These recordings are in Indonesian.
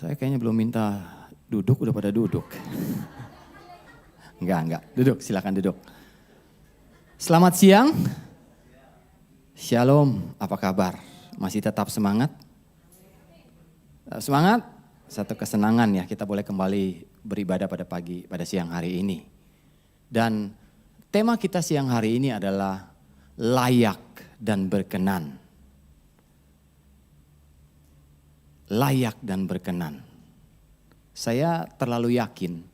Saya kayaknya belum minta duduk, udah pada duduk. Enggak. Duduk, silakan duduk. Selamat siang. Shalom, apa kabar? Masih tetap semangat? Semangat? Satu kesenangan ya, kita boleh kembali beribadah pada siang hari ini. Dan tema kita siang hari ini adalah layak dan berkenan. Layak dan berkenan. Saya terlalu yakin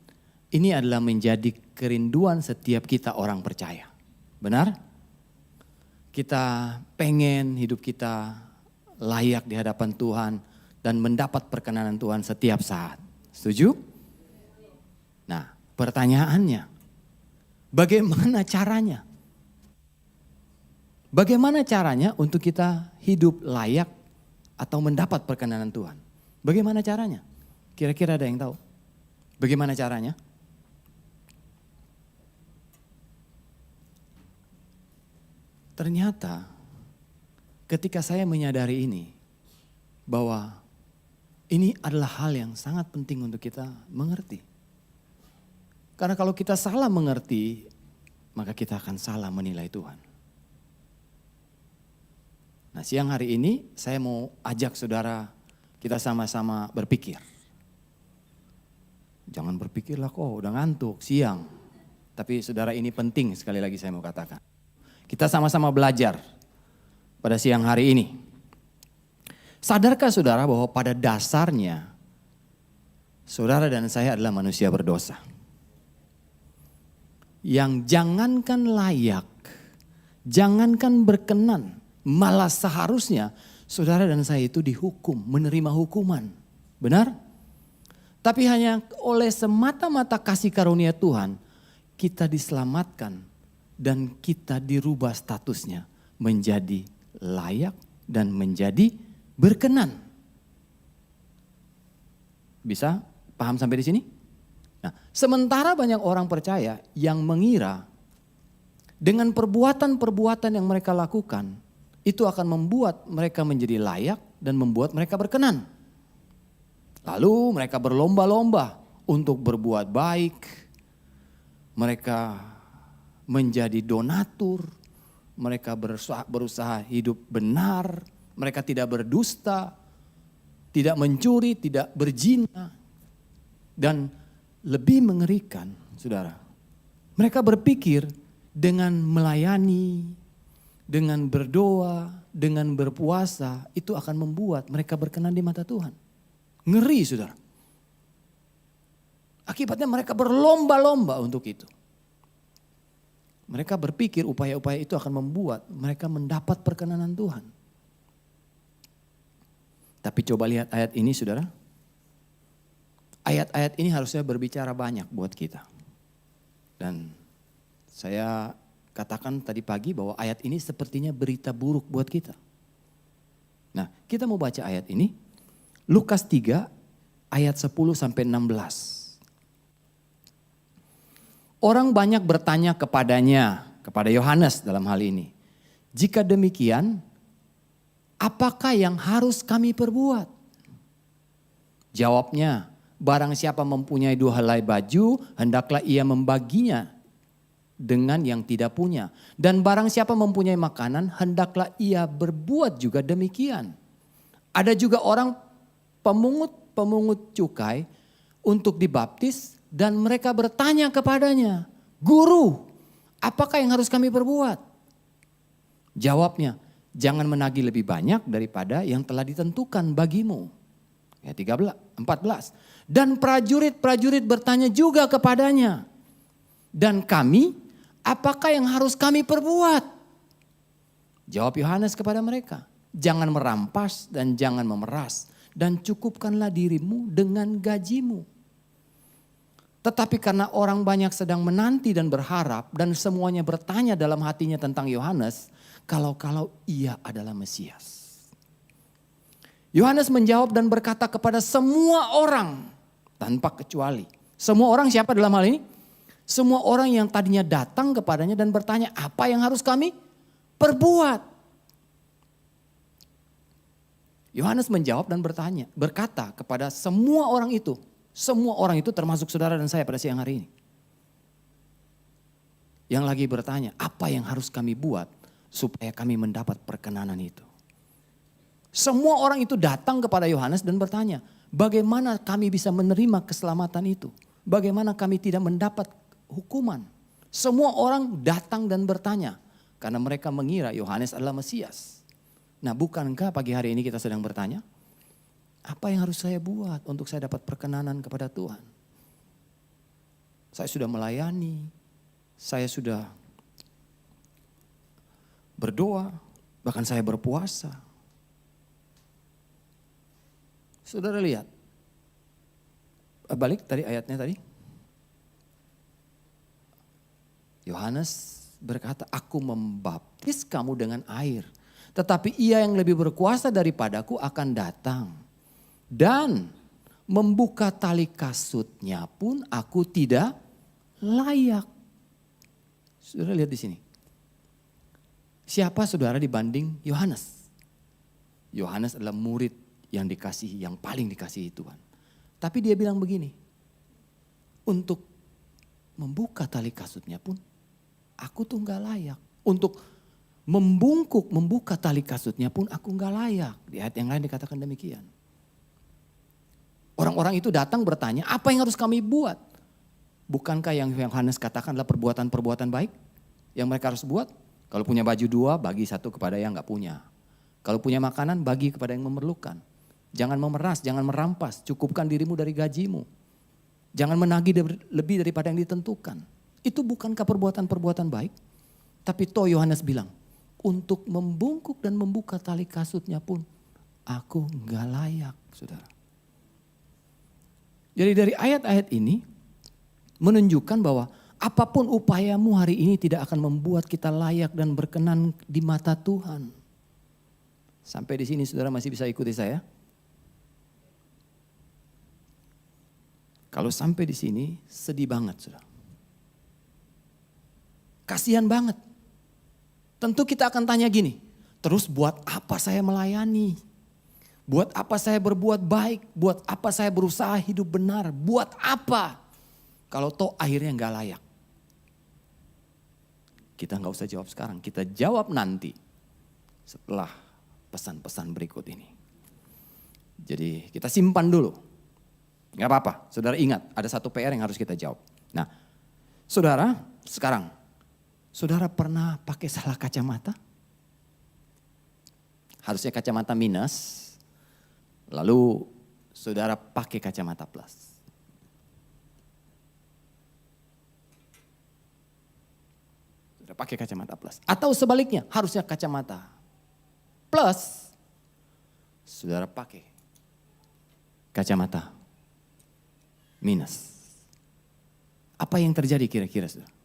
ini adalah menjadi kerinduan setiap kita orang percaya. Benar? Kita pengen hidup kita layak di hadapan Tuhan dan mendapat perkenanan Tuhan setiap saat. Setuju? Nah, pertanyaannya, bagaimana caranya? Bagaimana caranya untuk kita hidup layak atau mendapat perkenanan Tuhan? Bagaimana caranya? Kira-kira ada yang tahu? Bagaimana caranya? Ternyata ketika saya menyadari ini, bahwa ini adalah hal yang sangat penting untuk kita mengerti. Karena kalau kita salah mengerti, maka kita akan salah menilai Tuhan. Nah, siang hari ini saya mau ajak saudara kita sama-sama berpikir. Jangan berpikirlah kok udah ngantuk siang. Tapi saudara, ini penting sekali lagi saya mau katakan. Kita sama-sama belajar pada siang hari ini. Sadarkah saudara bahwa pada dasarnya saudara dan saya adalah manusia berdosa. Yang jangankan layak, jangankan berkenan, malah seharusnya saudara dan saya itu dihukum, menerima hukuman. Benar? Tapi hanya oleh semata-mata kasih karunia Tuhan, kita diselamatkan dan kita dirubah statusnya menjadi layak dan menjadi berkenan. Bisa paham sampai di sini? Nah, sementara banyak orang percaya yang mengira dengan perbuatan-perbuatan yang mereka lakukan, itu akan membuat mereka menjadi layak dan membuat mereka berkenan. Lalu mereka berlomba-lomba untuk berbuat baik. Mereka menjadi donatur. Mereka berusaha hidup benar. Mereka tidak berdusta, tidak mencuri, tidak berzina. Dan lebih mengerikan, saudara, mereka berpikir dengan melayani, dengan berdoa, dengan berpuasa, itu akan membuat mereka berkenan di mata Tuhan. Ngeri, saudara. Akibatnya mereka berlomba-lomba untuk itu. Mereka berpikir upaya-upaya itu akan membuat mereka mendapat perkenanan Tuhan. Tapi coba lihat ayat ini, saudara. Ayat-ayat ini harusnya berbicara banyak buat kita. Dan saya katakan tadi pagi bahwa ayat ini sepertinya berita buruk buat kita. Nah, kita mau baca ayat ini. Lukas 3 ayat 10 sampai 16. Orang banyak bertanya kepadanya, kepada Yohanes dalam hal ini. Jika demikian, apakah yang harus kami perbuat? Jawabnya, barang siapa mempunyai 2 helai baju, hendaklah ia membaginya dengan yang tidak punya. Dan barang siapa mempunyai makanan, hendaklah ia berbuat juga demikian. Ada juga orang pemungut cukai untuk dibaptis dan mereka bertanya kepadanya, Guru, apakah yang harus kami perbuat? Jawabnya, jangan menagih lebih banyak daripada yang telah ditentukan bagimu. Ayat 14. Dan prajurit-prajurit bertanya juga kepadanya, dan kami, apakah yang harus kami perbuat? Jawab Yohanes kepada mereka, jangan merampas dan jangan memeras, dan cukupkanlah dirimu dengan gajimu. Tetapi karena orang banyak sedang menanti dan berharap, dan semuanya bertanya dalam hatinya tentang Yohanes, kalau-kalau ia adalah Mesias. Yohanes menjawab dan berkata kepada semua orang, tanpa kecuali. Semua orang siapa dalam hal ini? Semua orang yang tadinya datang kepadanya dan bertanya, apa yang harus kami perbuat? Yohanes menjawab dan berkata kepada semua orang itu termasuk saudara dan saya pada siang hari ini. Yang lagi bertanya, apa yang harus kami buat supaya kami mendapat perkenanan itu? Semua orang itu datang kepada Yohanes dan bertanya, bagaimana kami bisa menerima keselamatan itu? Bagaimana kami tidak mendapat hukuman? Semua orang datang dan bertanya karena mereka mengira Yohanes adalah Mesias. Nah, bukankah pagi hari ini kita sedang bertanya, apa yang harus saya buat untuk saya dapat perkenanan kepada Tuhan? Saya sudah melayani, saya sudah berdoa, bahkan saya berpuasa. Saudara lihat, balik tadi ayatnya tadi. Yohanes berkata, aku membaptis kamu dengan air. Tetapi ia yang lebih berkuasa daripadaku akan datang. Dan membuka tali kasutnya pun aku tidak layak. Saudara lihat di sini. Siapa saudara dibanding Yohanes? Yohanes adalah murid yang dikasihi, yang paling dikasihi Tuhan. Tapi dia bilang begini, untuk membuka tali kasutnya pun aku tuh gak layak. Untuk membuka tali kasutnya pun aku gak layak. Di ayat yang lain dikatakan demikian. Orang-orang itu datang bertanya, apa yang harus kami buat? Bukankah yang Yohanes katakan adalah perbuatan-perbuatan baik yang mereka harus buat? Kalau punya baju 2, bagi 1 kepada yang gak punya. Kalau punya makanan, bagi kepada yang memerlukan. Jangan memeras, jangan merampas, cukupkan dirimu dari gajimu. Jangan menagih lebih daripada yang ditentukan. Itu bukankah perbuatan-perbuatan baik? Tapi toh Yohanes bilang, untuk membungkuk dan membuka tali kasutnya pun aku gak layak, saudara. Jadi dari ayat-ayat ini menunjukkan bahwa apapun upayamu hari ini tidak akan membuat kita layak dan berkenan di mata Tuhan. Sampai di sini saudara masih bisa ikuti saya? Kalau sampai di sini sedih banget saudara. Kasihan banget. Tentu kita akan tanya gini, terus buat apa saya melayani? Buat apa saya berbuat baik? Buat apa saya berusaha hidup benar? Buat apa? Kalau toh akhirnya gak layak. Kita gak usah jawab sekarang, kita jawab nanti setelah pesan-pesan berikut ini. Jadi kita simpan dulu. Gak apa-apa, saudara ingat ada satu PR yang harus kita jawab. Nah, saudara sekarang, saudara pernah pakai salah kacamata? Harusnya kacamata minus, lalu saudara pakai kacamata plus. Saudara pakai kacamata plus. Atau sebaliknya, harusnya kacamata plus, saudara pakai kacamata minus. Apa yang terjadi kira-kira saudara?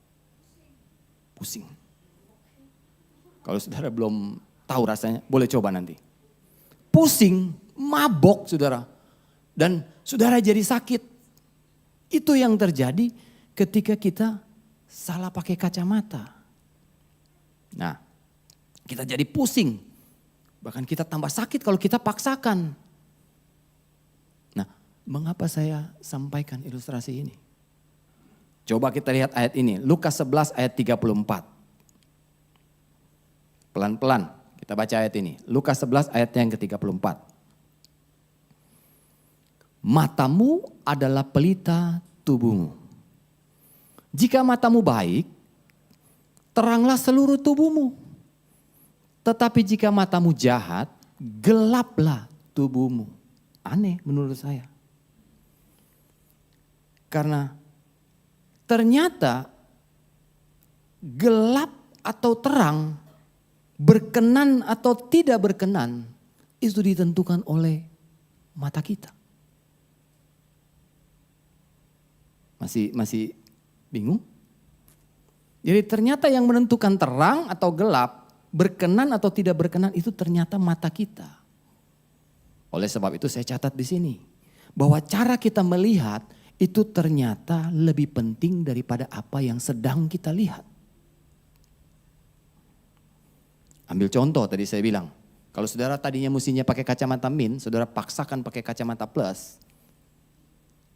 Pusing. Kalau saudara belum tahu rasanya, boleh coba nanti. Pusing, mabok saudara. Dan saudara jadi sakit. Itu yang terjadi ketika kita salah pakai kacamata. Nah, kita jadi pusing. Bahkan kita tambah sakit kalau kita paksakan. Nah, mengapa saya sampaikan ilustrasi ini? Coba kita lihat ayat ini, Lukas 11 ayat 34. Pelan-pelan kita baca ayat ini. Lukas 11 ayat yang ke-34. Matamu adalah pelita tubuhmu. Jika matamu baik, teranglah seluruh tubuhmu. Tetapi jika matamu jahat, gelaplah tubuhmu. Aneh menurut saya. Karena ternyata gelap atau terang, berkenan atau tidak berkenan, itu ditentukan oleh mata kita. Masih bingung? Jadi ternyata yang menentukan terang atau gelap, berkenan atau tidak berkenan itu ternyata mata kita. Oleh sebab itu saya catat di sini bahwa cara kita melihat itu ternyata lebih penting daripada apa yang sedang kita lihat. Ambil contoh tadi saya bilang, Kalau saudara tadinya mestinya pakai kacamata min, saudara paksakan pakai kacamata plus.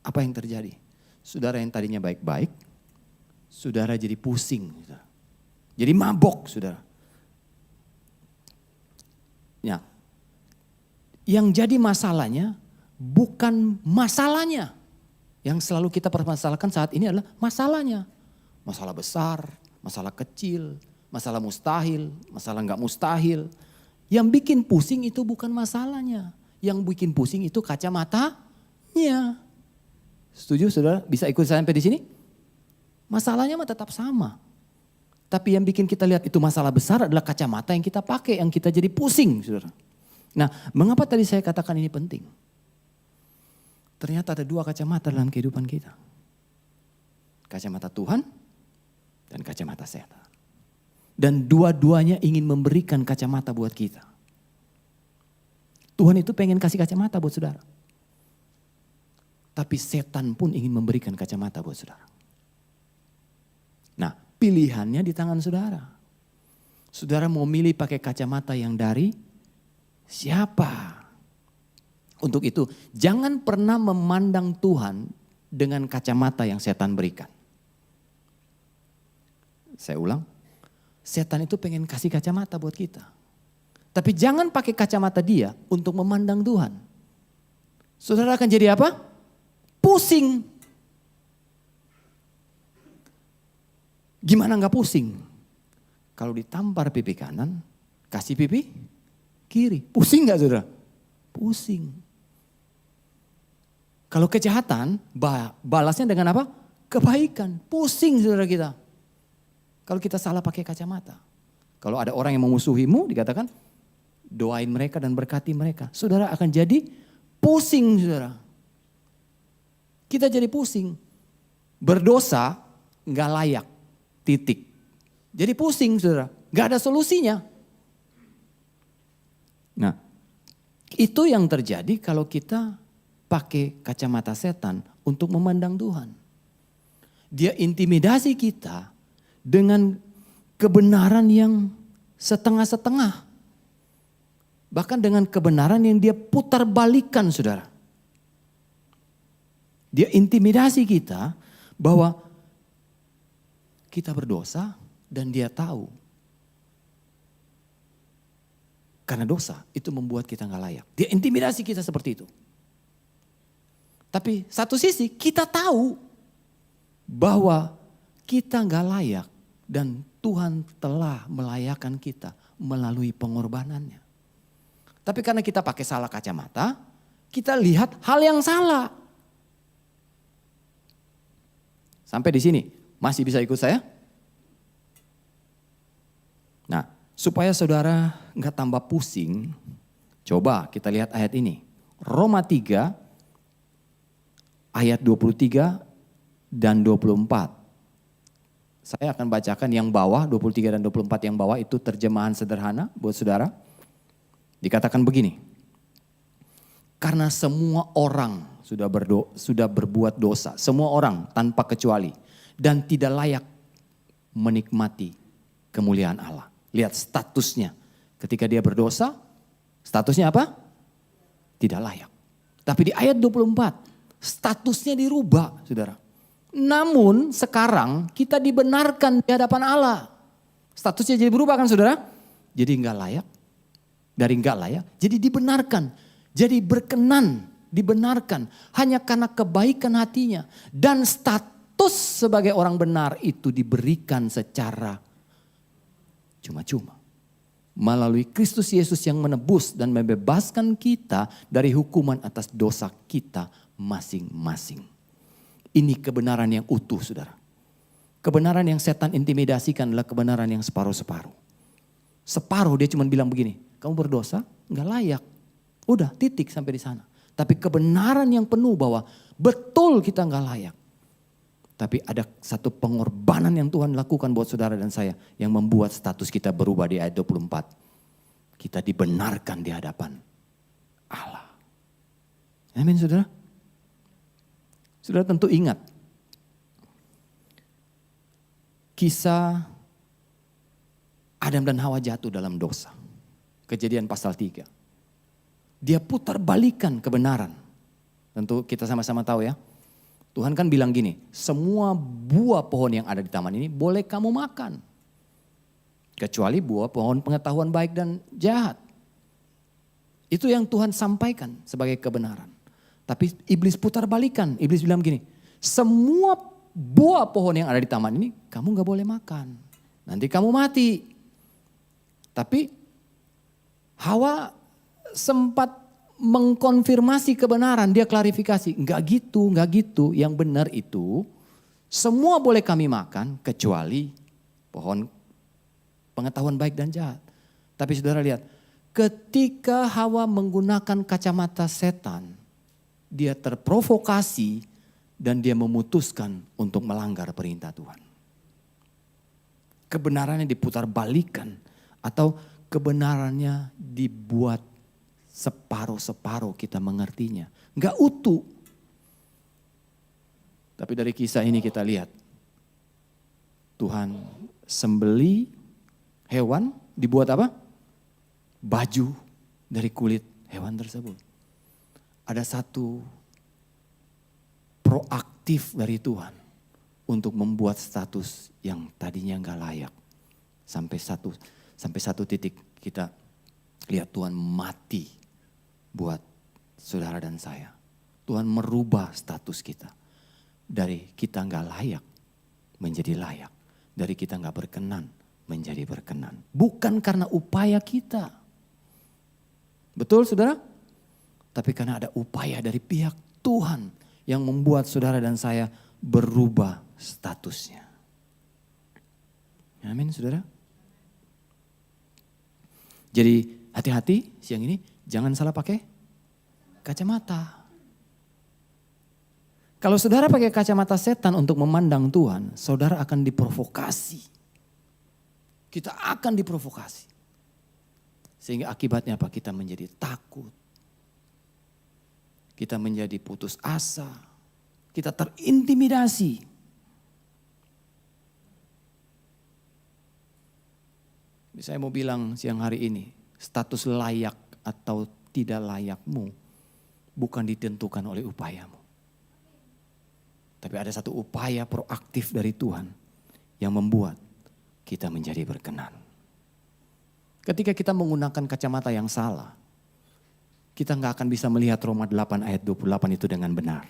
Apa yang terjadi? Saudara yang tadinya baik-baik, saudara jadi pusing. Saudara. Jadi mabok, saudara. Ya. Yang jadi masalahnya bukan masalahnya. Yang selalu kita permasalahkan saat ini adalah masalahnya. Masalah besar, masalah kecil, masalah mustahil, masalah enggak mustahil. Yang bikin pusing itu bukan masalahnya. Yang bikin pusing itu kacamatanya. Setuju saudara? Bisa ikut sampai di sini? Masalahnya mah tetap sama. Tapi yang bikin kita lihat itu masalah besar adalah kacamata yang kita pakai. Yang kita jadi pusing saudara. Nah, mengapa tadi saya katakan ini penting? Ternyata ada dua kacamata dalam kehidupan kita. Kacamata Tuhan dan kacamata setan. Dan dua-duanya ingin memberikan kacamata buat kita. Tuhan itu pengen kasih kacamata buat saudara. Tapi setan pun ingin memberikan kacamata buat saudara. Nah, pilihannya di tangan saudara. Saudara mau milih pakai kacamata yang dari siapa? Untuk itu, jangan pernah memandang Tuhan dengan kacamata yang setan berikan. Saya ulang. Setan itu pengen kasih kacamata buat kita. Tapi jangan pakai kacamata dia untuk memandang Tuhan. Saudara akan jadi apa? Pusing. Gimana gak pusing? Kalau ditampar pipi kanan, kasih pipi kiri. Pusing gak saudara? Pusing. Kalau kejahatan, balasnya dengan apa? Kebaikan. Pusing saudara kita. Kalau kita salah pakai kacamata. Kalau ada orang yang memusuhimu, dikatakan doain mereka dan berkati mereka. Saudara akan jadi pusing saudara. Kita jadi pusing. Berdosa gak layak. Titik. Jadi pusing saudara. Gak ada solusinya. Nah, itu yang terjadi kalau kita pakai kacamata setan untuk memandang Tuhan. Dia intimidasi kita dengan kebenaran yang setengah-setengah. Bahkan dengan kebenaran yang dia putar balikan saudara. Dia intimidasi kita bahwa kita berdosa dan dia tahu. Karena dosa itu membuat kita gak layak. Dia intimidasi kita seperti itu. Tapi satu sisi kita tahu bahwa kita gak layak. Dan Tuhan telah melayakkan kita melalui pengorbanannya. Tapi karena kita pakai salah kacamata, kita lihat hal yang salah. Sampai di sini, masih bisa ikut saya? Nah, supaya saudara nggak tambah pusing, coba kita lihat ayat ini. Roma 3 ayat 23 dan 24. Saya akan bacakan yang bawah, 23 dan 24 yang bawah itu terjemahan sederhana buat saudara. Dikatakan begini. Karena semua orang sudah berbuat dosa. Semua orang tanpa kecuali. Dan tidak layak menikmati kemuliaan Allah. Lihat statusnya. Ketika dia berdosa, statusnya apa? Tidak layak. Tapi di ayat 24, statusnya dirubah saudara. Namun sekarang kita dibenarkan di hadapan Allah. Statusnya jadi berubah kan saudara? Jadi enggak layak. Dari enggak layak jadi dibenarkan. Jadi berkenan, dibenarkan. Hanya karena kebaikan hatinya. Dan status sebagai orang benar itu diberikan secara cuma-cuma. Melalui Kristus Yesus yang menebus dan membebaskan kita dari hukuman atas dosa kita masing-masing. Ini kebenaran yang utuh saudara. Kebenaran yang setan intimidasikan adalah kebenaran yang separuh-separuh. Separuh dia cuma bilang begini, kamu berdosa gak layak. Udah titik sampai di sana. Tapi kebenaran yang penuh bahwa betul kita gak layak. Tapi ada satu pengorbanan yang Tuhan lakukan buat saudara dan saya. Yang membuat status kita berubah di ayat 24. Kita dibenarkan di hadapan Allah. Amin saudara. Saudara tentu ingat kisah Adam dan Hawa jatuh dalam dosa. Kejadian pasal 3. Dia putar balikan kebenaran. Tentu kita sama-sama tahu ya. Tuhan kan bilang gini, semua buah pohon yang ada di taman ini boleh kamu makan. Kecuali buah pohon pengetahuan baik dan jahat. Itu yang Tuhan sampaikan sebagai kebenaran. Tapi iblis putar balikan. Iblis bilang gini, semua buah pohon yang ada di taman ini kamu gak boleh makan. Nanti kamu mati. Tapi Hawa sempat mengkonfirmasi kebenaran, dia klarifikasi. Enggak gitu. Yang benar itu semua boleh kami makan kecuali pohon pengetahuan baik dan jahat. Tapi saudara lihat, ketika Hawa menggunakan kacamata setan, dia terprovokasi dan dia memutuskan untuk melanggar perintah Tuhan. Kebenarannya diputar balikan atau kebenarannya dibuat separuh-separuh kita mengertinya. Enggak utuh. Tapi dari kisah ini kita lihat. Tuhan sembeli hewan dibuat apa? Baju dari kulit hewan tersebut. Ada satu proaktif dari Tuhan untuk membuat status yang tadinya enggak layak. Sampai satu titik kita lihat Tuhan mati buat saudara dan saya. Tuhan merubah status kita. Dari kita gak layak menjadi layak. Dari kita gak berkenan menjadi berkenan. Bukan karena upaya kita. Betul saudara? Tapi karena ada upaya dari pihak Tuhan yang membuat saudara dan saya berubah statusnya. Amin saudara. Jadi hati-hati siang ini jangan salah pakai kacamata. Kalau saudara pakai kacamata setan untuk memandang Tuhan, saudara akan diprovokasi. Kita akan diprovokasi. Sehingga akibatnya apa? Kita menjadi takut. Kita menjadi putus asa. Kita terintimidasi. Saya mau bilang siang hari ini, status layak atau tidak layakmu bukan ditentukan oleh upayamu. Tapi ada satu upaya proaktif dari Tuhan yang membuat kita menjadi berkenan. Ketika kita menggunakan kacamata yang salah, kita gak akan bisa melihat Roma 8 ayat 28 itu dengan benar.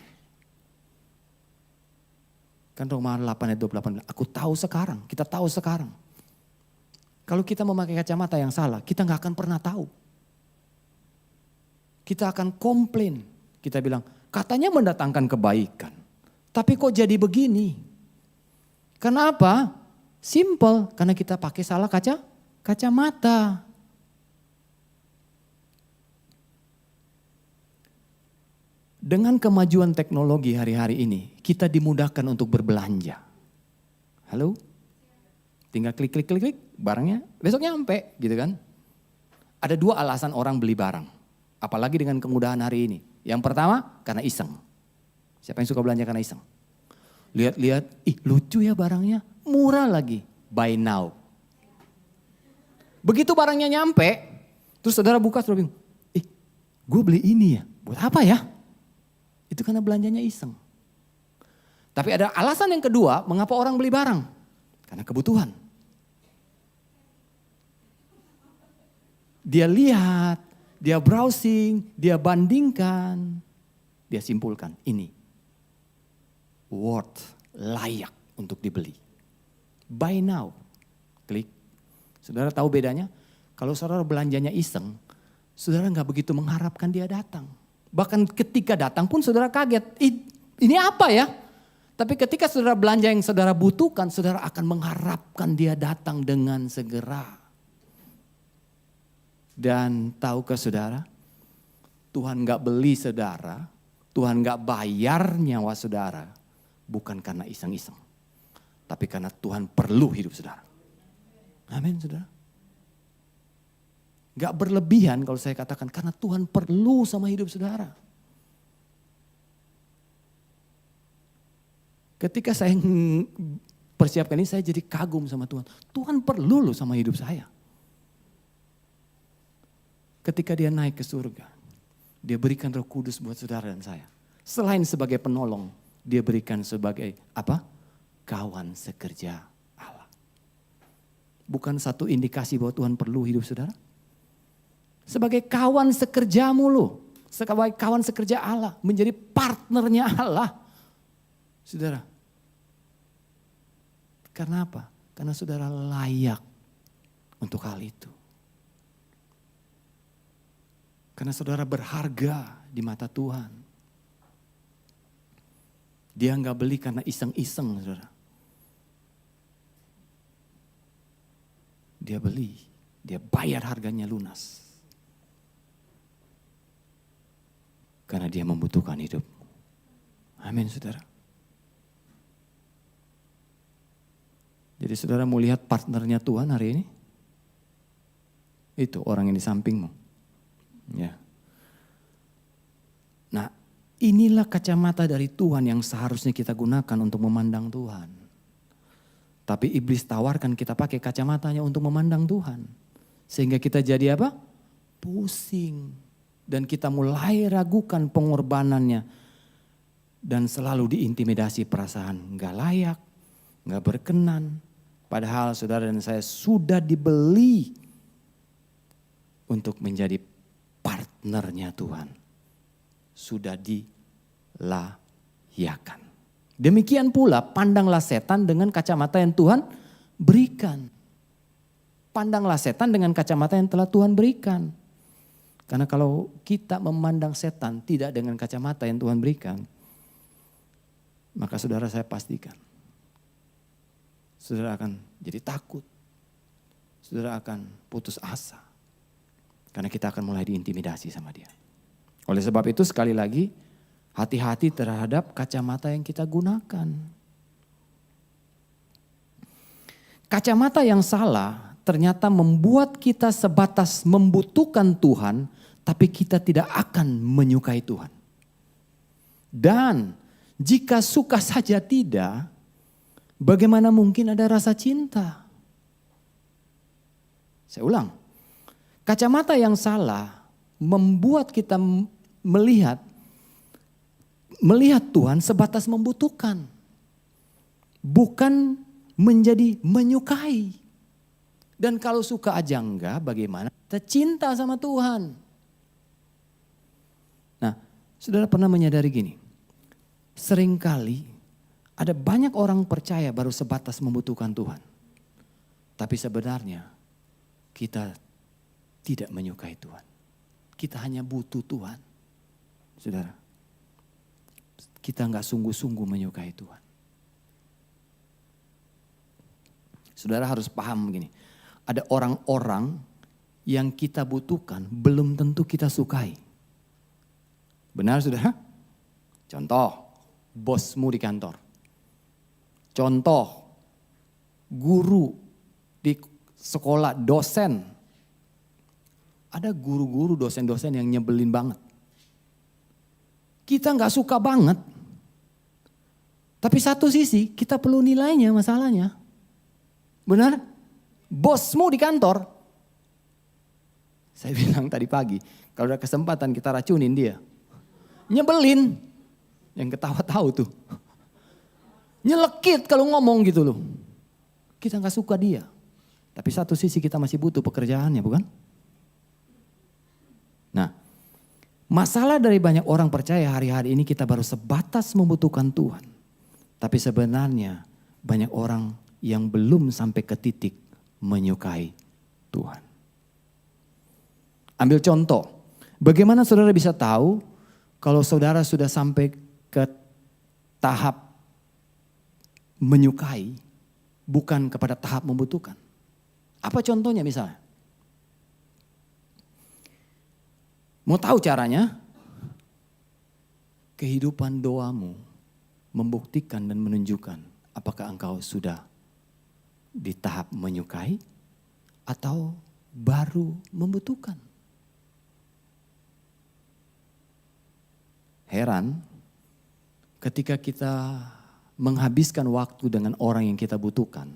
Kan Roma 8 ayat 28, aku tahu sekarang, kita tahu sekarang. Kalau kita memakai kacamata yang salah, kita gak akan pernah tahu. Kita akan komplain. Kita bilang, katanya mendatangkan kebaikan. Tapi kok jadi begini? Karena apa? Simple, karena kita pakai salah kacamata. Dengan kemajuan teknologi hari-hari ini, kita dimudahkan untuk berbelanja. Halo? Tinggal klik, barangnya besok nyampe gitu kan. Ada dua alasan orang beli barang. Apalagi dengan kemudahan hari ini. Yang pertama, karena iseng. Siapa yang suka belanja karena iseng? Lihat-lihat, lucu ya barangnya, murah lagi. Buy now. Begitu barangnya nyampe, terus saudara buka, saudara bingung. Gue beli ini ya, buat apa ya? Itu karena belanjanya iseng. Tapi ada alasan yang kedua, mengapa orang beli barang? Karena kebutuhan. Dia lihat, dia browsing, dia bandingkan, dia simpulkan ini worth, layak untuk dibeli. Buy now, klik. Saudara tahu bedanya? Kalau saudara belanjanya iseng, saudara gak begitu mengharapkan dia datang. Bahkan ketika datang pun saudara kaget, ini apa ya? Tapi ketika saudara belanja yang saudara butuhkan, saudara akan mengharapkan dia datang dengan segera. Dan tahukah saudara, Tuhan gak beli saudara, Tuhan gak bayar nyawa saudara, bukan karena iseng-iseng. Tapi karena Tuhan perlu hidup saudara. Amin saudara. Gak berlebihan kalau saya katakan, karena Tuhan perlu sama hidup saudara. Ketika saya persiapkan ini, saya jadi kagum sama Tuhan. Tuhan perlu loh sama hidup saya. ketika dia naik ke surga, dia berikan Roh Kudus buat saudara dan saya. Selain sebagai penolong, dia berikan sebagai apa? Kawan sekerja Allah. Bukan satu indikasi bahwa Tuhan perlu hidup saudara? Sebagai kawan sekerjamu loh. Sebagai kawan sekerja Allah. Menjadi partnernya Allah. Saudara. Karena apa? Karena saudara layak untuk hal itu. Karena saudara berharga di mata Tuhan. Dia nggak beli karena iseng-iseng, saudara. Dia beli, dia bayar harganya lunas. Karena dia membutuhkan hidup. Amin, saudara. Jadi saudara mau lihat partnernya Tuhan hari ini? Itu orang yang di sampingmu. Ya. Nah, inilah kacamata dari Tuhan yang seharusnya kita gunakan untuk memandang Tuhan. Tapi iblis tawarkan kita pakai kacamatanya untuk memandang Tuhan. Sehingga kita jadi apa? Pusing. Dan kita mulai ragukan pengorbanannya. Dan selalu diintimidasi perasaan gak layak, gak berkenan. Padahal saudara dan saya sudah dibeli untuk menjadi partnernya Tuhan. Sudah dilayakan. Demikian pula pandanglah setan dengan kacamata yang Tuhan berikan. Pandanglah setan dengan kacamata yang telah Tuhan berikan. Karena kalau kita memandang setan tidak dengan kacamata yang Tuhan berikan, maka saudara saya pastikan, saudara akan jadi takut. Saudara akan putus asa. Karena kita akan mulai diintimidasi sama dia. Oleh sebab itu sekali lagi, hati-hati terhadap kacamata yang kita gunakan. Kacamata yang salah ternyata membuat kita sebatas membutuhkan Tuhan, tapi kita tidak akan menyukai Tuhan. Dan jika suka saja tidak, bagaimana mungkin ada rasa cinta? Saya ulang, kacamata yang salah membuat kita melihat Tuhan sebatas membutuhkan. Bukan menjadi menyukai. Dan kalau suka aja enggak, bagaimana kita cinta sama Tuhan. Nah, saudara pernah menyadari gini. Seringkali ada banyak orang percaya baru sebatas membutuhkan Tuhan. Tapi sebenarnya kita tidak menyukai Tuhan. Kita hanya butuh Tuhan. Saudara, kita enggak sungguh-sungguh menyukai Tuhan. Saudara harus paham begini. Ada orang-orang yang kita butuhkan belum tentu kita sukai. Benar saudara? Contoh, bosmu di kantor. Contoh, guru di sekolah, dosen. Ada guru-guru, dosen-dosen yang nyebelin banget. Kita gak suka banget. Tapi satu sisi kita perlu nilainya masalahnya. Benar? Bosmu di kantor. Saya bilang tadi pagi, kalau ada kesempatan kita racunin dia. Nyebelin. Yang ketawa tahu tuh. Nyelekit kalau ngomong gitu loh. Kita gak suka dia. Tapi satu sisi kita masih butuh pekerjaannya, bukan? Nah, masalah dari banyak orang percaya hari-hari ini kita baru sebatas membutuhkan Tuhan. Tapi sebenarnya banyak orang yang belum sampai ke titik menyukai Tuhan. Ambil contoh, bagaimana saudara bisa tahu kalau saudara sudah sampai ke tahap menyukai, bukan kepada tahap membutuhkan. Apa contohnya misalnya? Mau tahu caranya? Kehidupan doamu membuktikan dan menunjukkan apakah engkau sudah di tahap menyukai atau baru membutuhkan. Heran ketika kita menghabiskan waktu dengan orang yang kita butuhkan,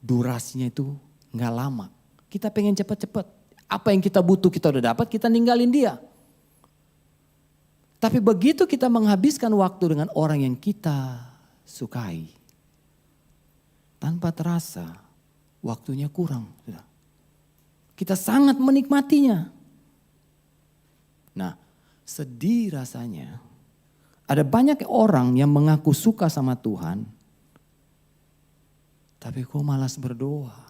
durasinya itu gak lama. Kita pengen cepat-cepat. Apa yang kita butuh kita udah dapat, kita ninggalin dia. Tapi begitu kita menghabiskan waktu dengan orang yang kita sukai, tanpa terasa waktunya kurang. Kita sangat menikmatinya. Nah, sedih rasanya. Ada banyak orang yang mengaku suka sama Tuhan, tapi kok malas berdoa.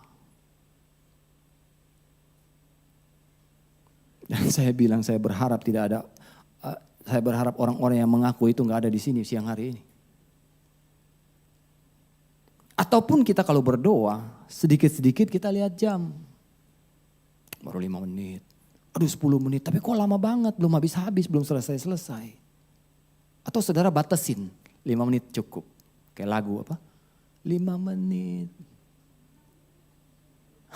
Dan saya bilang saya berharap tidak ada, saya berharap orang-orang yang mengaku itu nggak ada di sini siang hari ini. Ataupun kita kalau berdoa, sedikit-sedikit kita lihat jam. Baru 5 menit, aduh 10 menit, tapi kok lama banget, belum habis-habis, belum selesai-selesai. Atau saudara batasin, 5 menit cukup. Kayak lagu apa? 5 menit.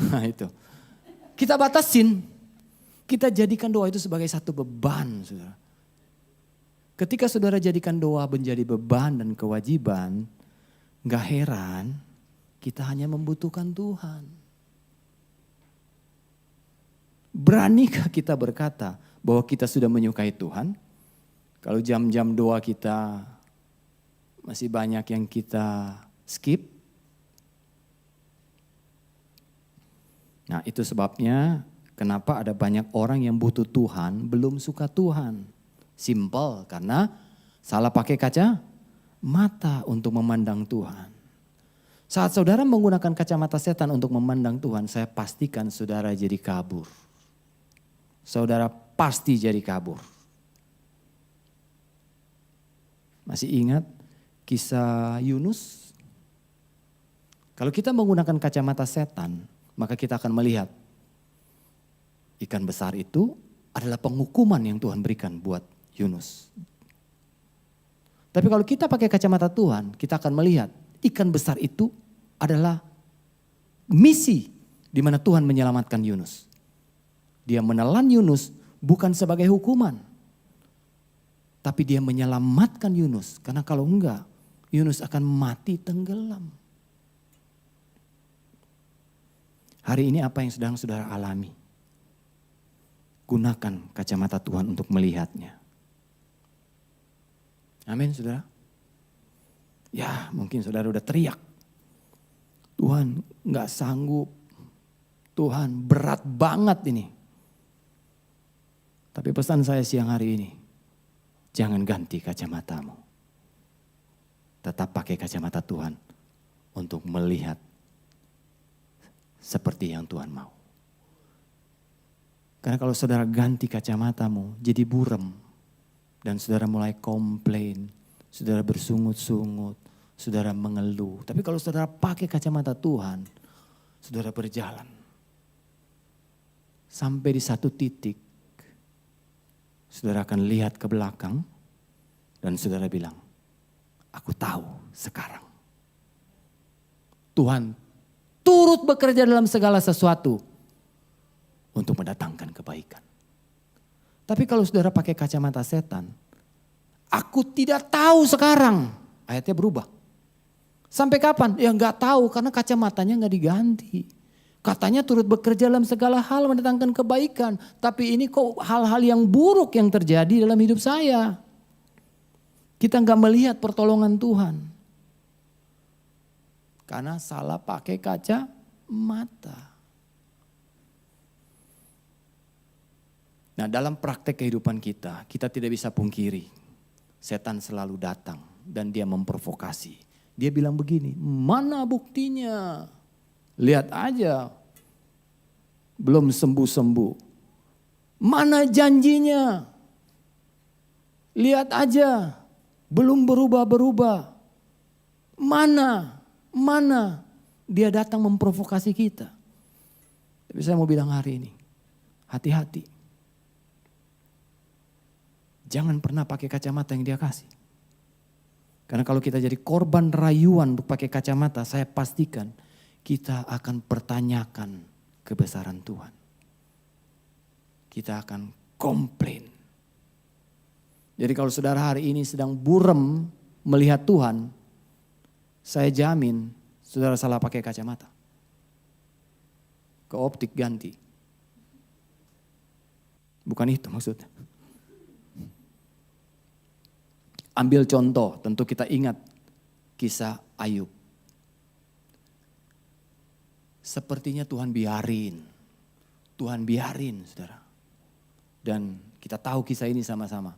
Nah itu, kita batasin. Kita jadikan doa itu sebagai satu beban, saudara. Ketika saudara jadikan doa menjadi beban dan kewajiban, gak heran kita hanya membutuhkan Tuhan. Beranikah kita berkata bahwa kita sudah menyukai Tuhan? Kalau jam-jam doa kita masih banyak yang kita skip. Nah itu sebabnya kenapa ada banyak orang yang butuh Tuhan, belum suka Tuhan. Simple, karena salah pakai kaca mata untuk memandang Tuhan. Saat saudara menggunakan kacamata setan untuk memandang Tuhan, saya pastikan saudara jadi kabur. Saudara pasti jadi kabur. Masih ingat kisah Yunus? Kalau kita menggunakan kacamata setan, maka kita akan melihat ikan besar itu adalah penghukuman yang Tuhan berikan buat Yunus. Tapi kalau kita pakai kacamata Tuhan, kita akan melihat ikan besar itu adalah misi di mana Tuhan menyelamatkan Yunus. Dia menelan Yunus bukan sebagai hukuman, tapi dia menyelamatkan Yunus. Karena kalau enggak, Yunus akan mati tenggelam. Hari ini apa yang sedang saudara alami? Gunakan kacamata Tuhan untuk melihatnya. Amin saudara. Ya mungkin saudara udah teriak. Tuhan gak sanggup. Tuhan berat banget ini. Tapi pesan saya siang hari ini. Jangan ganti kacamatamu. Tetap pakai kacamata Tuhan. Untuk melihat seperti yang Tuhan mau. Karena kalau saudara ganti kacamatamu jadi buram. Dan saudara mulai komplain. Saudara bersungut-sungut. Saudara mengeluh. Tapi kalau saudara pakai kacamata Tuhan. Saudara berjalan. Sampai di satu titik. Saudara akan lihat ke belakang. Dan saudara bilang. Aku tahu sekarang. Tuhan turut bekerja dalam segala sesuatu. Untuk mendatangkan kebaikan. Tapi kalau saudara pakai kacamata setan, aku tidak tahu sekarang. Ayatnya berubah. Sampai kapan? Ya nggak tahu karena kacamatanya nggak diganti. Katanya turut bekerja dalam segala hal mendatangkan kebaikan. Tapi ini kok hal-hal yang buruk yang terjadi dalam hidup saya. Kita nggak melihat pertolongan Tuhan. Karena salah pakai kacamata. Nah dalam praktek kehidupan kita tidak bisa pungkiri. Setan selalu datang dan dia memprovokasi. Dia bilang begini, mana buktinya? Lihat aja, belum sembuh-sembuh. Mana janjinya? Lihat aja, belum berubah-berubah. Mana? Dia datang memprovokasi kita. Tapi saya mau bilang hari ini, hati-hati. Jangan pernah pakai kacamata yang dia kasih. Karena kalau kita jadi korban rayuan untuk pakai kacamata, saya pastikan kita akan pertanyakan kebesaran Tuhan. Kita akan komplain. Jadi kalau saudara hari ini sedang buram melihat Tuhan, saya jamin saudara salah pakai kacamata. Ke optik ganti. Bukan itu maksudnya. Ambil contoh, tentu kita ingat kisah Ayub. Sepertinya Tuhan biarin, saudara. Dan kita tahu kisah ini sama-sama.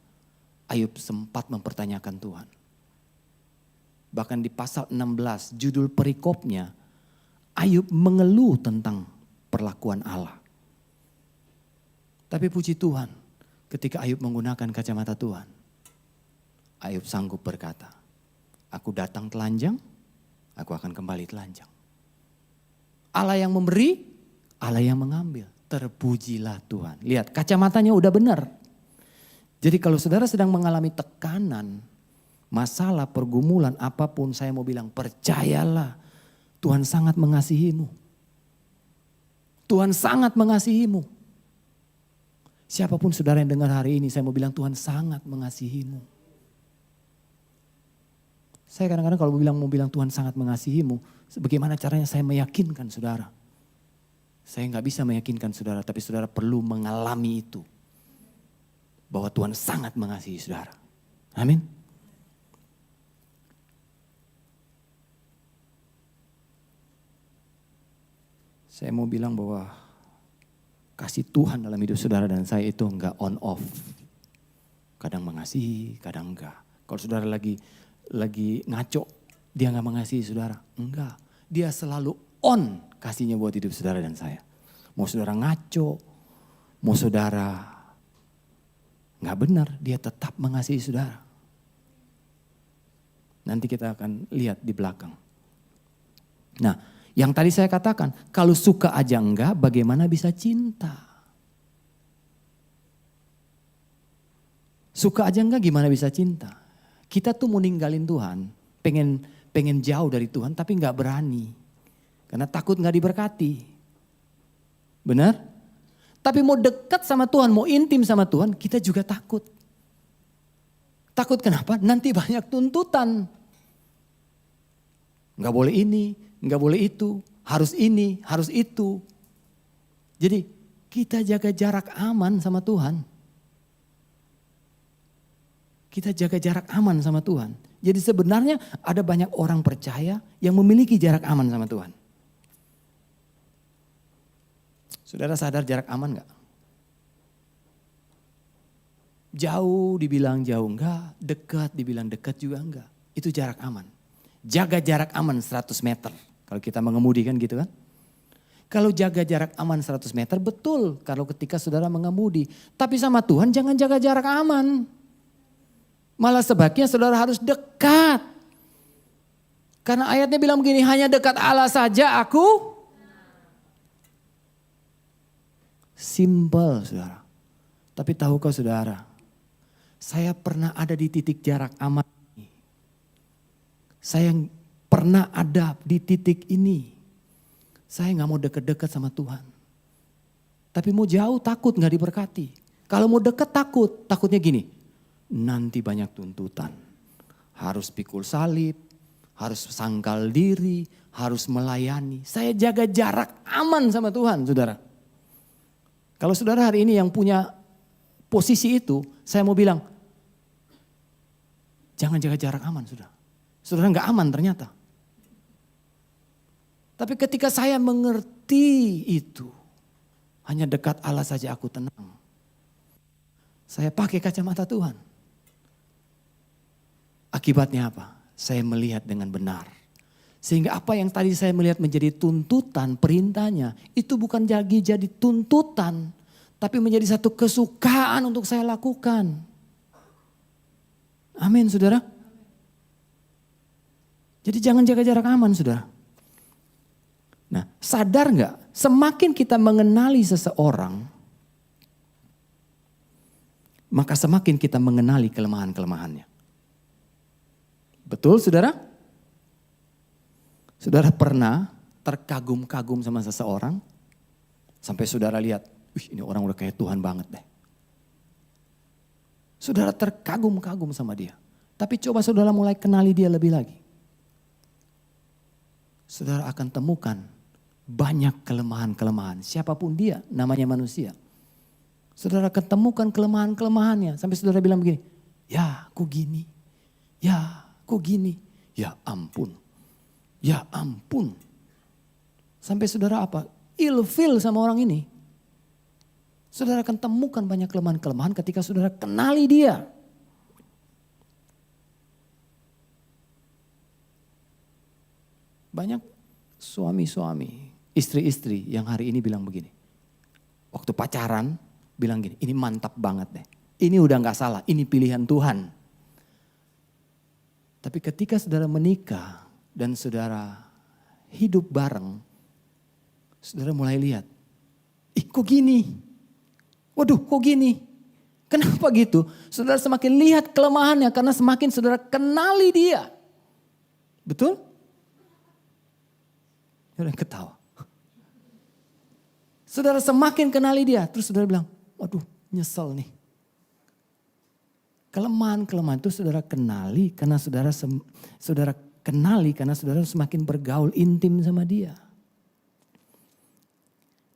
Ayub sempat mempertanyakan Tuhan. Bahkan di pasal 16, judul perikopnya, Ayub mengeluh tentang perlakuan Allah. Tapi puji Tuhan, ketika Ayub menggunakan kacamata Tuhan, Ayub sanggup berkata, aku datang telanjang, aku akan kembali telanjang. Allah yang memberi, Allah yang mengambil. Terpujilah Tuhan. Lihat, kacamatanya udah benar. Jadi kalau saudara sedang mengalami tekanan, masalah, pergumulan, apapun, saya mau bilang percayalah. Tuhan sangat mengasihimu. Tuhan sangat mengasihimu. Siapapun saudara yang dengar hari ini, saya mau bilang Tuhan sangat mengasihimu. Saya kadang-kadang kalau mau bilang Tuhan sangat mengasihimu, bagaimana caranya saya meyakinkan saudara? Saya nggak bisa meyakinkan saudara, tapi saudara perlu mengalami itu. Bahwa Tuhan sangat mengasihi saudara. Amin. Saya mau bilang bahwa kasih Tuhan dalam hidup saudara dan saya itu enggak on off. Kadang mengasihi, kadang enggak. Kalau saudara lagi ngaco, dia enggak mengasihi saudara. Enggak, dia selalu on kasihnya buat hidup saudara dan saya. Mau saudara ngaco, mau saudara enggak benar, dia tetap mengasihi saudara. Nanti kita akan lihat di belakang. Nah, yang tadi saya katakan, kalau suka aja enggak, bagaimana bisa cinta? Suka aja enggak, gimana bisa cinta? Kita tuh mau ninggalin Tuhan, pengen jauh dari Tuhan, tapi enggak berani. Karena takut enggak diberkati. Benar? Tapi mau dekat sama Tuhan, mau intim sama Tuhan, kita juga takut. Takut kenapa? Nanti banyak tuntutan. Enggak boleh ini, enggak boleh itu, harus ini, harus itu. Jadi kita jaga jarak aman sama Tuhan. Kita jaga jarak aman sama Tuhan. Jadi sebenarnya ada banyak orang percaya yang memiliki jarak aman sama Tuhan. Saudara sadar jarak aman enggak? Jauh dibilang jauh enggak, dekat dibilang dekat juga enggak. Itu jarak aman. Jaga jarak aman 100 meter. Kalau kita mengemudi kan gitu kan. Kalau jaga jarak aman 100 meter betul kalau ketika saudara mengemudi. Tapi sama Tuhan jangan jaga jarak aman. Malah sebaiknya saudara harus dekat. Karena ayatnya bilang begini, hanya dekat Allah saja aku. Simple saudara. Tapi tahukah saudara, saya pernah ada di titik jarak aman. Saya pernah ada di titik ini. Saya gak mau deket-deket sama Tuhan. Tapi mau jauh takut gak diberkati. Kalau mau deket takut. Takutnya gini. Nanti banyak tuntutan. Harus pikul salib. Harus sangkal diri. Harus melayani. Saya jaga jarak aman sama Tuhan saudara. Kalau saudara hari ini yang punya posisi itu. Saya mau bilang. Jangan jaga jarak aman saudara. Saudara gak aman ternyata. Tapi ketika saya mengerti itu. Hanya dekat Allah saja aku tenang. Saya pakai kacamata Tuhan. Akibatnya apa? Saya melihat dengan benar. Sehingga apa yang tadi saya melihat menjadi tuntutan perintahnya. Itu bukan lagi jadi tuntutan. Tapi menjadi satu kesukaan untuk saya lakukan. Amin saudara. Jadi jangan jaga jarak aman saudara. Nah sadar gak? Semakin kita mengenali seseorang. Maka semakin kita mengenali kelemahan-kelemahannya. Betul saudara? Saudara pernah terkagum-kagum sama seseorang. Sampai saudara lihat, wih ini orang udah kayak Tuhan banget deh. Saudara terkagum-kagum sama dia. Tapi coba saudara mulai kenali dia lebih lagi. Saudara akan temukan banyak kelemahan-kelemahan. Siapapun dia, namanya manusia. Saudara ketemukan kelemahan-kelemahannya. Sampai saudara bilang begini, ya kok gini, ya kok gini, ya ampun, ya ampun. Sampai saudara apa? Ilfil sama orang ini. Saudara akan temukan banyak kelemahan-kelemahan ketika saudara kenali dia. Banyak suami-suami, istri-istri yang hari ini bilang begini. Waktu pacaran bilang gini, ini mantap banget deh. Ini udah gak salah, ini pilihan Tuhan. Tapi ketika saudara menikah dan saudara hidup bareng, saudara mulai lihat, ih kok gini? Waduh kok gini? Kenapa gitu? Saudara semakin lihat kelemahannya karena semakin saudara kenali dia. Betul? Ada yang ketawa. Saudara semakin kenali dia, terus saudara bilang, waduh nyesel nih. Kelemahan-kelemahan itu saudara kenali karena saudara semakin bergaul intim sama dia.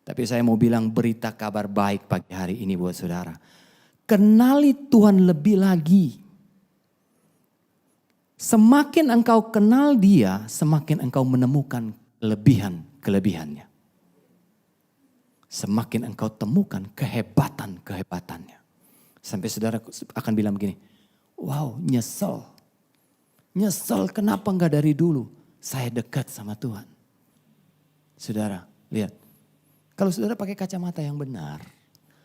Tapi saya mau bilang berita kabar baik pagi hari ini buat saudara. Kenali Tuhan lebih lagi. Semakin engkau kenal dia, semakin engkau menemukan kelebihan-kelebihannya. Semakin engkau temukan kehebatan-kehebatannya. Sampai saudara akan bilang begini, wow nyesel. Nyesel kenapa enggak dari dulu saya dekat sama Tuhan. Saudara lihat, kalau saudara pakai kacamata yang benar,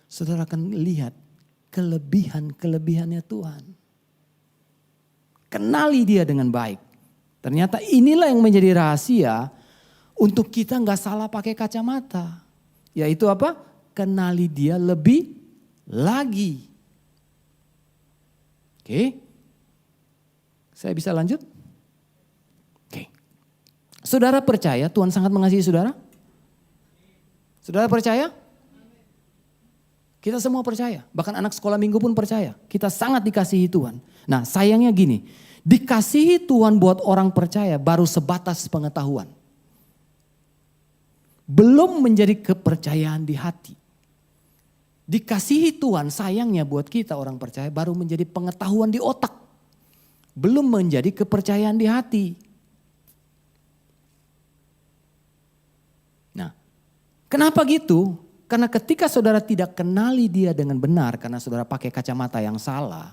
saudara akan lihat kelebihan-kelebihannya Tuhan. Kenali dia dengan baik. Ternyata inilah yang menjadi rahasia untuk kita nggak salah pakai kacamata. Yaitu apa? Kenali dia lebih lagi. Oke. Saya bisa lanjut? Oke. Saudara percaya Tuhan sangat mengasihi saudara? Saudara percaya? Kita semua percaya. Bahkan anak sekolah minggu pun percaya. Kita sangat dikasihi Tuhan. Nah sayangnya gini. Dikasihi Tuhan buat orang percaya baru sebatas pengetahuan. Belum menjadi kepercayaan di hati. Dikasihi Tuhan sayangnya buat kita orang percaya baru menjadi pengetahuan di otak. Belum menjadi kepercayaan di hati. Nah, kenapa gitu? Karena ketika saudara tidak kenali dia dengan benar karena saudara pakai kacamata yang salah,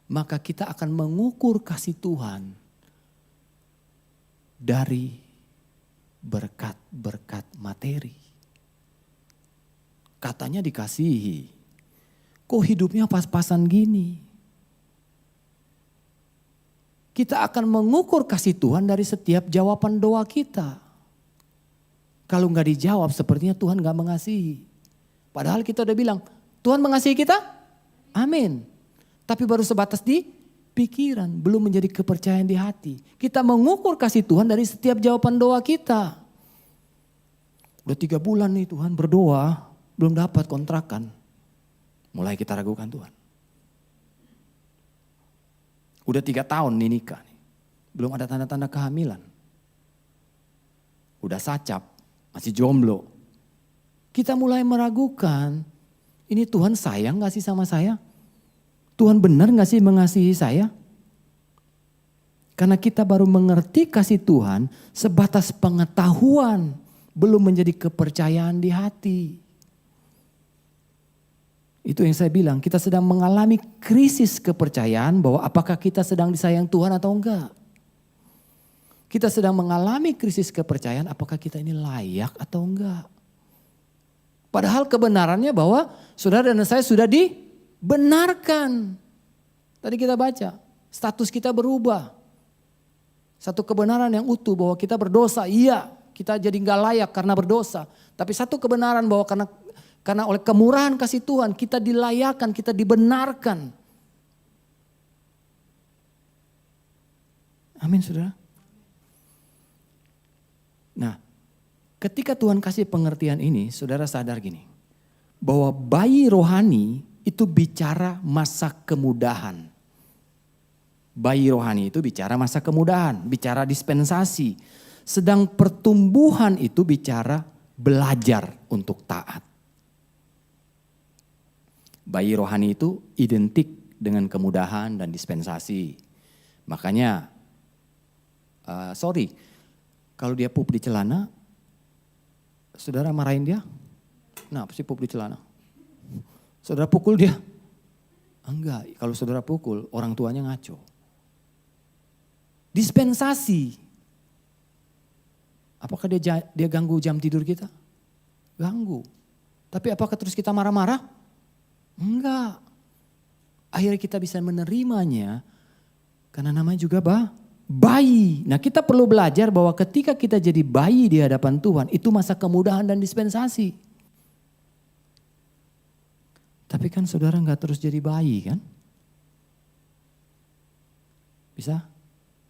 maka kita akan mengukur kasih Tuhan dari berkat-berkat materi. Katanya dikasihi, kok hidupnya pas-pasan gini? Kita akan mengukur kasih Tuhan dari setiap jawaban doa kita. Kalau nggak dijawab sepertinya Tuhan nggak mengasihi. Padahal kita udah bilang, Tuhan mengasihi kita? Amin. Tapi baru sebatas di pikiran, belum menjadi kepercayaan di hati. Kita mengukur kasih Tuhan dari setiap jawaban doa kita. Udah 3 bulan nih Tuhan berdoa, belum dapat kontrakan. Mulai kita ragukan Tuhan. Udah 3 tahun nih nikah nih, belum ada tanda-tanda kehamilan. Udah sacap, masih jomblo. Kita mulai meragukan, ini Tuhan sayang gak sih sama saya? Tuhan benar gak sih mengasihi saya? Karena kita baru mengerti kasih Tuhan sebatas pengetahuan, belum menjadi kepercayaan di hati. Itu yang saya bilang, kita sedang mengalami krisis kepercayaan bahwa apakah kita sedang disayang Tuhan atau enggak. Kita sedang mengalami krisis kepercayaan apakah kita ini layak atau enggak. Padahal kebenarannya bahwa saudara dan saya sudah dibenarkan. Tadi kita baca, status kita berubah. Satu kebenaran yang utuh bahwa kita berdosa, iya kita jadi enggak layak karena berdosa. Tapi satu kebenaran bahwa karena oleh kemurahan kasih Tuhan kita dilayakan, kita dibenarkan. Amin saudara. Nah ketika Tuhan kasih pengertian ini saudara sadar gini. Bahwa bayi rohani itu bicara masa kemudahan. Bayi rohani itu bicara masa kemudahan, bicara dispensasi. Sedang pertumbuhan itu bicara belajar untuk taat. Bayi rohani itu identik dengan kemudahan dan dispensasi. Makanya, kalau dia pup di celana, saudara marahin dia? Kenapa sih pup di celana? Saudara pukul dia? Enggak, kalau saudara pukul, orang tuanya ngaco. Dispensasi. Apakah dia ganggu jam tidur kita? Ganggu. Tapi apakah terus kita marah-marah? Enggak. Akhirnya kita bisa menerimanya karena namanya juga bayi. Nah, kita perlu belajar bahwa ketika kita jadi bayi di hadapan Tuhan, itu masa kemudahan dan dispensasi. Tapi kan saudara enggak terus jadi bayi kan? Bisa?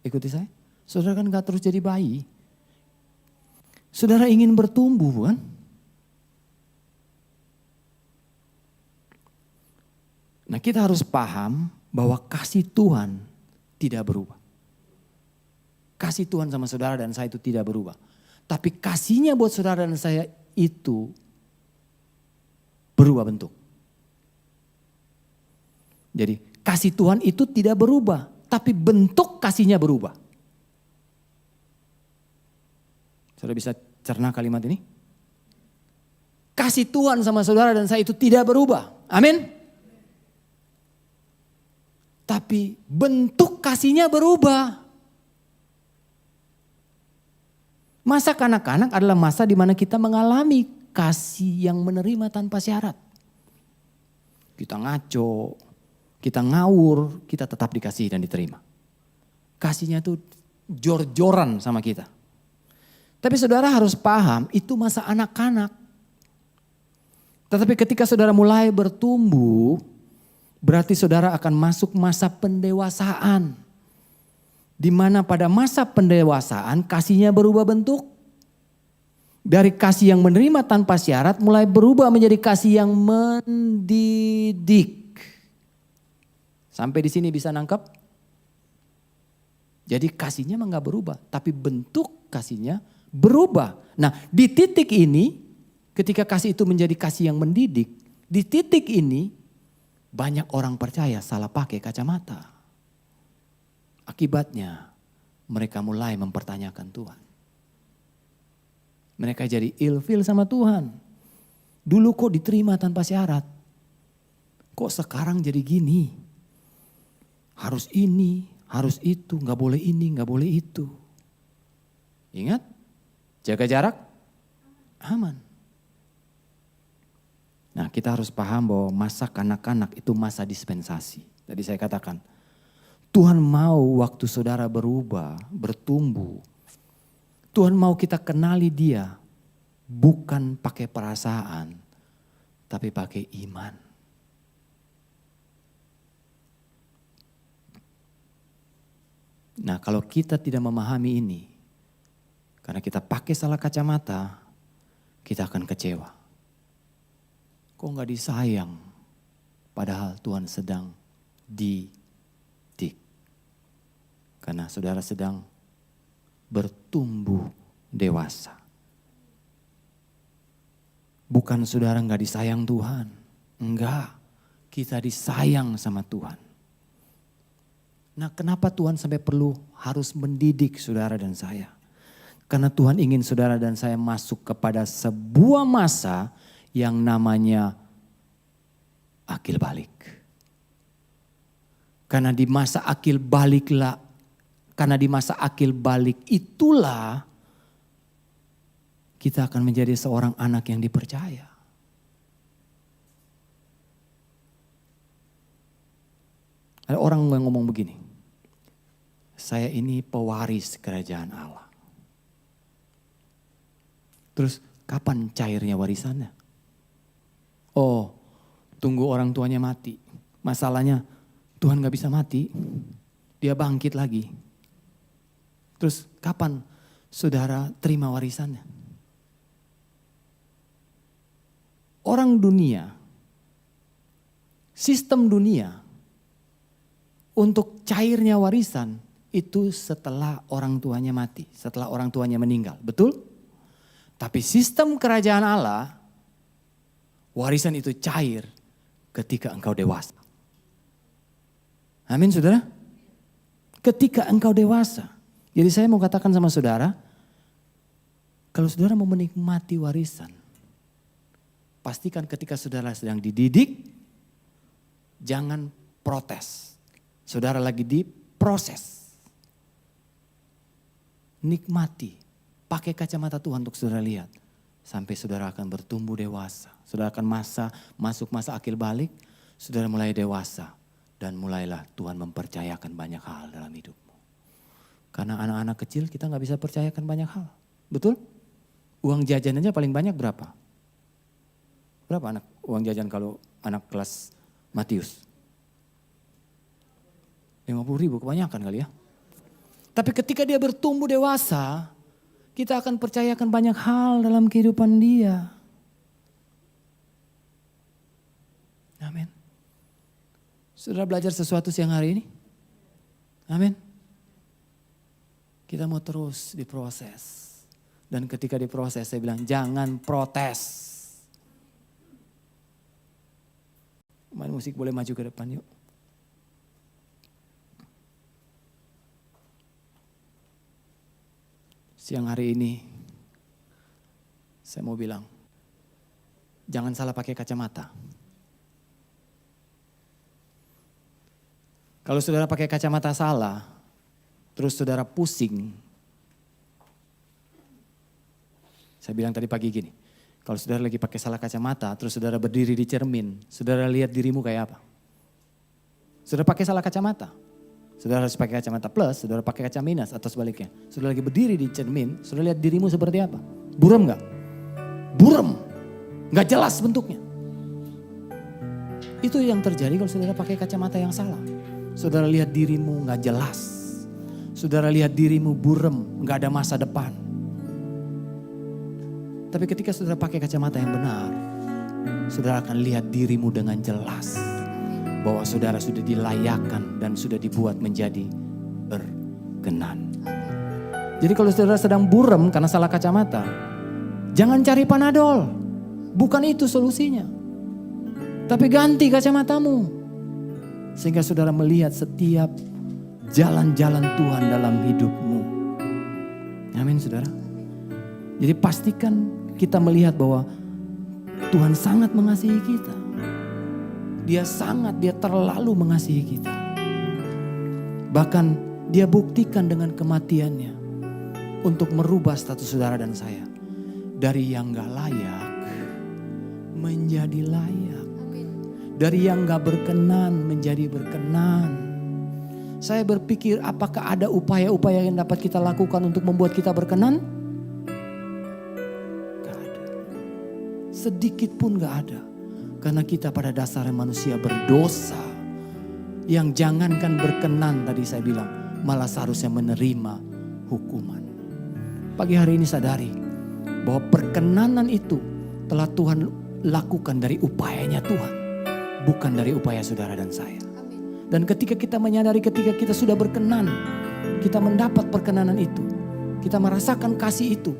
Ikuti saya. Saudara kan enggak terus jadi bayi. Saudara ingin bertumbuh kan? Nah, kita harus paham bahwa kasih Tuhan tidak berubah. Kasih Tuhan sama saudara dan saya itu tidak berubah. Tapi kasihnya buat saudara dan saya itu berubah bentuk. Jadi kasih Tuhan itu tidak berubah, tapi bentuk kasihnya berubah. Saudara bisa cerna kalimat ini? Kasih Tuhan sama saudara dan saya itu tidak berubah. Amin. Tapi bentuk kasihnya berubah. Masa kanak-kanak adalah masa di mana kita mengalami kasih yang menerima tanpa syarat. Kita ngaco, kita ngawur, kita tetap dikasih dan diterima. Kasihnya tuh jor-joran sama kita. Tapi saudara harus paham itu masa anak-anak. Tetapi ketika saudara mulai bertumbuh, berarti saudara akan masuk masa pendewasaan. Di mana pada masa pendewasaan kasihnya berubah bentuk. Dari kasih yang menerima tanpa syarat mulai berubah menjadi kasih yang mendidik. Sampai di sini bisa nangkep? Jadi kasihnya memang gak berubah. Tapi bentuk kasihnya berubah. Nah, di titik ini ketika kasih itu menjadi kasih yang mendidik. Di titik ini banyak orang percaya salah pakai kacamata. Akibatnya mereka mulai mempertanyakan Tuhan. Mereka jadi ilfil sama Tuhan. Dulu kok diterima tanpa syarat. Kok sekarang jadi gini? Harus ini, harus itu, gak boleh ini, gak boleh itu. Ingat, jaga jarak, aman. Nah, kita harus paham bahwa masa kanak-kanak itu masa dispensasi. Tadi saya katakan, Tuhan mau waktu saudara berubah, bertumbuh. Tuhan mau kita kenali Dia bukan pakai perasaan, tapi pakai iman. Nah, kalau kita tidak memahami ini, karena kita pakai salah kacamata, kita akan kecewa. Kok gak disayang? Padahal Tuhan sedang didik. Karena saudara sedang bertumbuh dewasa. Bukan saudara gak disayang Tuhan. Enggak, kita disayang sama Tuhan. Nah, kenapa Tuhan sampai perlu harus mendidik saudara dan saya? Karena Tuhan ingin saudara dan saya masuk kepada sebuah masa yang namanya akil balik. Karena di masa akil balik itulah kita akan menjadi seorang anak yang dipercaya. Ada orang yang ngomong begini, saya ini pewaris kerajaan Allah. Terus kapan cairnya warisannya? Oh, tunggu orang tuanya mati. Masalahnya Tuhan gak bisa mati, Dia bangkit lagi. Terus kapan saudara terima warisannya? Orang dunia, sistem dunia, untuk cairnya warisan itu setelah orang tuanya mati, setelah orang tuanya meninggal, betul? Tapi sistem kerajaan Allah, warisan itu cair ketika engkau dewasa. Amin saudara. Ketika engkau dewasa. Jadi saya mau katakan sama saudara, kalau saudara mau menikmati warisan, pastikan ketika saudara sedang dididik, jangan protes. Saudara lagi diproses. Nikmati, pakai kacamata Tuhan untuk saudara lihat. Sampai saudara akan bertumbuh dewasa. Saudara akan masuk masa akil balik, saudara mulai dewasa. Dan mulailah Tuhan mempercayakan banyak hal dalam hidupmu. Karena anak-anak kecil kita gak bisa percayakan banyak hal. Betul? Uang jajanannya paling banyak berapa? Berapa uang jajan kalau anak kelas Matius? 50.000 kebanyakan kali ya. Tapi ketika dia bertumbuh dewasa, kita akan percayakan banyak hal dalam kehidupan dia. Amin. Saudara belajar sesuatu siang hari ini? Amin. Kita mau terus diproses. Dan ketika diproses saya bilang jangan protes. Main musik boleh maju ke depan yuk. Siang hari ini saya mau bilang jangan salah pakai kacamata. Kalau saudara pakai kacamata salah, terus saudara pusing. Saya bilang tadi pagi gini, kalau saudara lagi pakai salah kacamata, terus saudara berdiri di cermin, saudara lihat dirimu kayak apa? Saudara pakai salah kacamata. Saudara harus pakai kacamata plus, saudara pakai kaca minus atau sebaliknya. Saudara lagi berdiri di cermin, saudara lihat dirimu seperti apa? Buram gak? Buram. Gak jelas bentuknya. Itu yang terjadi kalau saudara pakai kacamata yang salah. Saudara lihat dirimu gak jelas. Saudara lihat dirimu buram, gak ada masa depan. Tapi ketika saudara pakai kacamata yang benar, saudara akan lihat dirimu dengan jelas. Bahwa saudara sudah dilayakkan dan sudah dibuat menjadi berkenan. Jadi kalau saudara sedang buram karena salah kacamata, jangan cari Panadol. Bukan itu solusinya. Tapi ganti kacamatamu. Sehingga saudara melihat setiap jalan-jalan Tuhan dalam hidupmu. Amin saudara. Jadi pastikan kita melihat bahwa Tuhan sangat mengasihi kita. Dia terlalu mengasihi kita. Bahkan dia buktikan dengan kematiannya untuk merubah status saudara dan saya. Dari yang gak layak menjadi layak. Dari yang gak berkenan menjadi berkenan. Saya berpikir apakah ada upaya-upaya yang dapat kita lakukan untuk membuat kita berkenan? Gak ada. Sedikit pun gak ada. Karena kita pada dasarnya manusia berdosa. Yang jangankan berkenan tadi saya bilang. Malah seharusnya menerima hukuman. Pagi hari ini sadari. Bahwa perkenanan itu telah Tuhan lakukan dari upayanya Tuhan. Bukan dari upaya saudara dan saya. Dan ketika kita menyadari ketika kita sudah berkenan. Kita mendapat perkenanan itu. Kita merasakan kasih itu.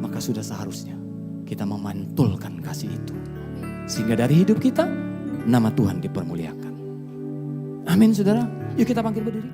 Maka sudah seharusnya kita memantulkan kasih itu. Sehingga dari hidup kita, nama Tuhan dipermuliakan. Amin saudara. Yuk kita bangkit berdiri.